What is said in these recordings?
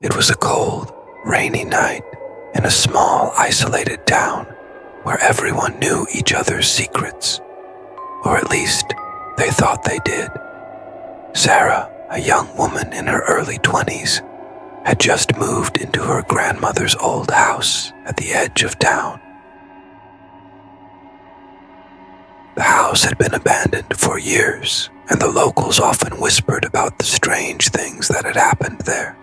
It was a cold, rainy night in a small, isolated town where everyone knew each other's secrets, or at least they thought they did. Sarah, a young woman in her early 20s, had just moved into her grandmother's old house at the edge of town. The house had been abandoned for years, and the locals often whispered about the strange things that had happened there.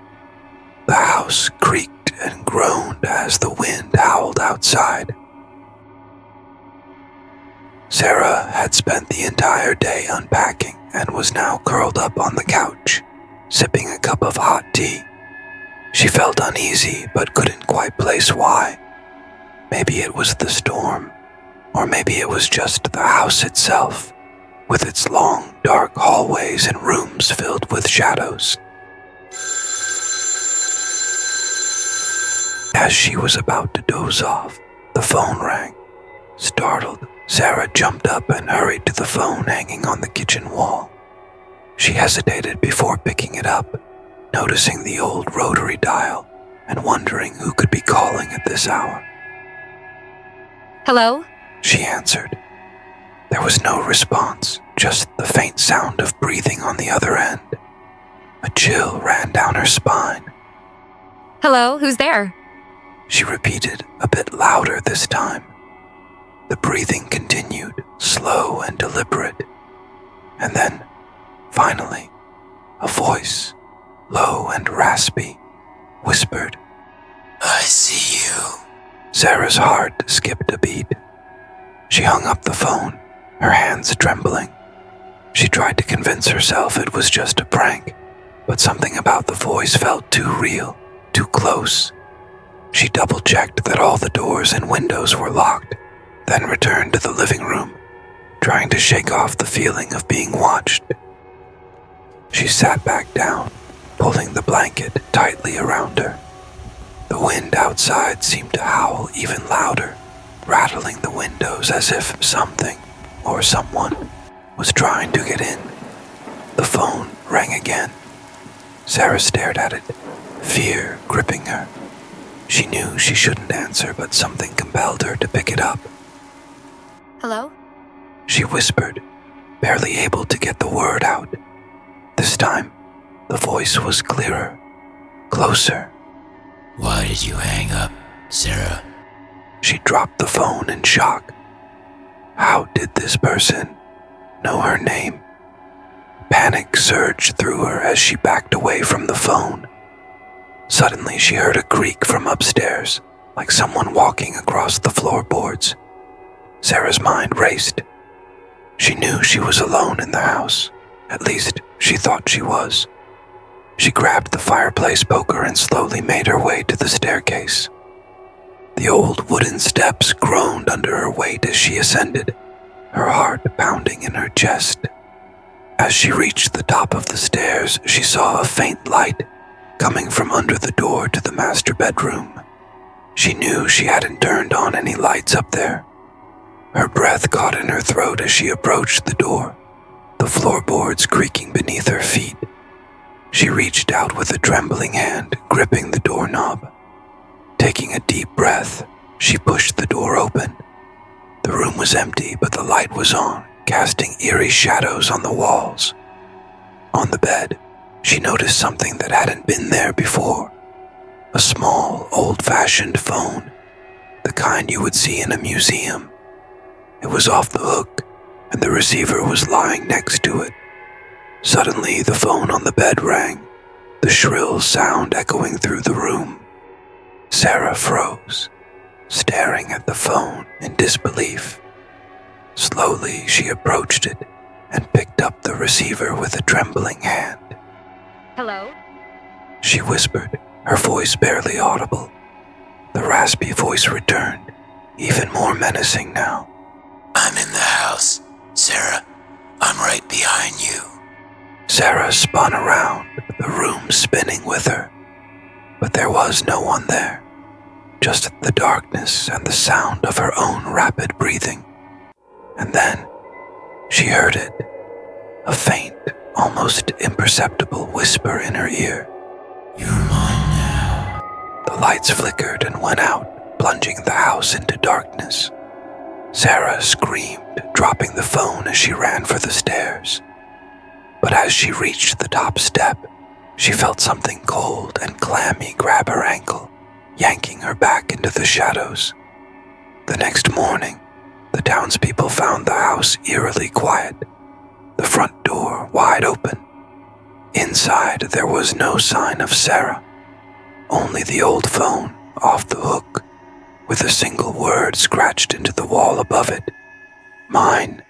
The house creaked and groaned as the wind howled outside. Sarah had spent the entire day unpacking and was now curled up on the couch, sipping a cup of hot tea. She felt uneasy but couldn't quite place why. Maybe it was the storm, or maybe it was just the house itself, with its long, dark hallways and rooms filled with shadows. As she was about to doze off, the phone rang. Startled, Sarah jumped up and hurried to the phone hanging on the kitchen wall. She hesitated before picking it up, noticing the old rotary dial and wondering who could be calling at this hour. Hello? She answered. There was no response, just the faint sound of breathing on the other end. A chill ran down her spine. Hello, who's there? She repeated, a bit louder this time. The breathing continued, slow and deliberate. And then, finally, a voice, low and raspy, whispered, "I see you." Sarah's heart skipped a beat. She hung up the phone, her hands trembling. She tried to convince herself it was just a prank, but something about the voice felt too real, too close. She double-checked that all the doors and windows were locked, then returned to the living room, trying to shake off the feeling of being watched. She sat back down, pulling the blanket tightly around her. The wind outside seemed to howl even louder, rattling the windows as if something or someone was trying to get in. The phone rang again. Sarah stared at it, fear gripping her. She knew she shouldn't answer, but something compelled her to pick it up. Hello? She whispered, barely able to get the word out. This time, the voice was clearer, closer. Why did you hang up, Sarah? She dropped the phone in shock. How did this person know her name? Panic surged through her as she backed away from the phone. Suddenly, she heard a creak from upstairs, like someone walking across the floorboards. Sarah's mind raced. She knew she was alone in the house. At least, she thought she was. She grabbed the fireplace poker and slowly made her way to the staircase. The old wooden steps groaned under her weight as she ascended, her heart pounding in her chest. As she reached the top of the stairs, she saw a faint light coming from under the door to the master bedroom. She knew she hadn't turned on any lights up there. Her breath caught in her throat as she approached the door, the floorboards creaking beneath her feet. She reached out with a trembling hand, gripping the doorknob. Taking a deep breath, she pushed the door open. The room was empty, but the light was on, casting eerie shadows on the walls. On the bed, she noticed something that hadn't been there before. A small, old-fashioned phone, the kind you would see in a museum. It was off the hook, and the receiver was lying next to it. Suddenly, the phone on the bed rang, the shrill sound echoing through the room. Sarah froze, staring at the phone in disbelief. Slowly, she approached it and picked up the receiver with a trembling hand. Hello? She whispered, her voice barely audible. The raspy voice returned, even more menacing now. I'm in the house, Sarah. I'm right behind you. Sarah spun around, the room spinning with her. But there was no one there, just the darkness and the sound of her own rapid breathing. And then, she heard it, a faint, almost imperceptible whisper in her ear. You're mine now. lights flickered and went out, plunging the house into darkness. Sarah screamed, dropping the phone as she ran for the stairs. But as she reached the top step, she felt something cold and clammy grab her ankle, yanking her back into the shadows. The next morning, the townspeople found the house eerily quiet, the front door wide open. Inside, there was no sign of Sarah, only the old phone off the hook, with a single word scratched into the wall above it: "Mine."